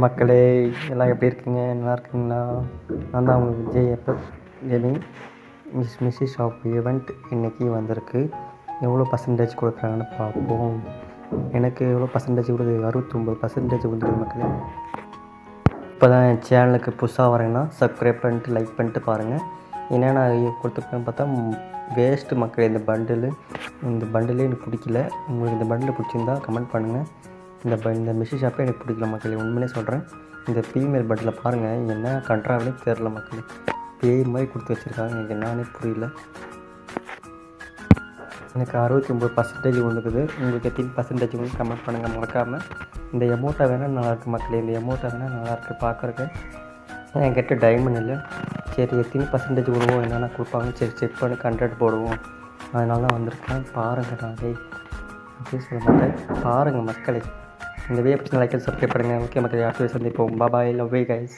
மக்களே எல்லாம் எப்படி இருக்கீங்க? நல்லா இருக்கீங்களா? நான் தான் உங்கள் Vijay gaming. Misses of event இன்றைக்கி வந்திருக்கு. எவ்வளோ பர்சன்டேஜ் கொடுக்குறாங்கன்னு பார்ப்போம். எனக்கு எவ்வளோ பர்சன்டேஜ் கொடுக்குது? 69% கொடுக்குது மக்களே. இப்போ தான் என் சேனலுக்கு புதுசாக வரேன்னா சப்ஸ்கிரைப் பண்ணிட்டு லைக் பண்ணிட்டு பாருங்கள். என்னென்ன கொடுத்துருக்கேன்னு பார்த்தா வேஸ்ட்டு மக்கள். இந்த பண்டிலே எனக்கு பிடிக்கல. உங்களுக்கு இந்த பண்டில் பிடிச்சிருந்தா கமெண்ட் பண்ணுங்கள். இந்த மிஷி ஷாப்பே எனக்கு பிடிக்கல மக்களே, உண்மையிலே சொல்கிறேன். இந்த ஃபீமேல் பண்டில் பாருங்கள், என்ன கண்ட்ராவிலே தெரில மக்களே. பேய் மாதிரி கொடுத்து வச்சுருக்காங்க, எனக்கு என்னன்னே புரியல. எனக்கு 69% வந்துக்குது. உங்களுக்கு எத்தனை பர்சன்டேஜ் வந்து கமெண்ட் பண்ணுங்கள் மறக்காமல். இந்த எமௌண்ட்டை வேணால் நல்லாயிருக்கு மக்களே, இந்த எமௌண்ட்டை வேணால் நல்லாயிருக்கு பார்க்குறக்கு. என்கிட்ட டைமண்ட் இல்லை. சரி எத்தனை பர்சன்டேஜ் கொடுவோம், என்னென்ன கொடுப்பாங்க, சரி செக் பண்ணி 100 போடுவோம். அதனால தான் வந்திருக்கேன். பாருங்கள் நாளே அப்படின்னு சொல்ல மாட்டேன், பாருங்கள் மக்களே. இந்த வீடியோ பிடிச்ச லைக் சப்ஸ்கிரைப் பண்ணுங்கள். ஓகே மக்களே, அடுத்த சந்திப்போம். பாய், லவ் யூ கைஸ்.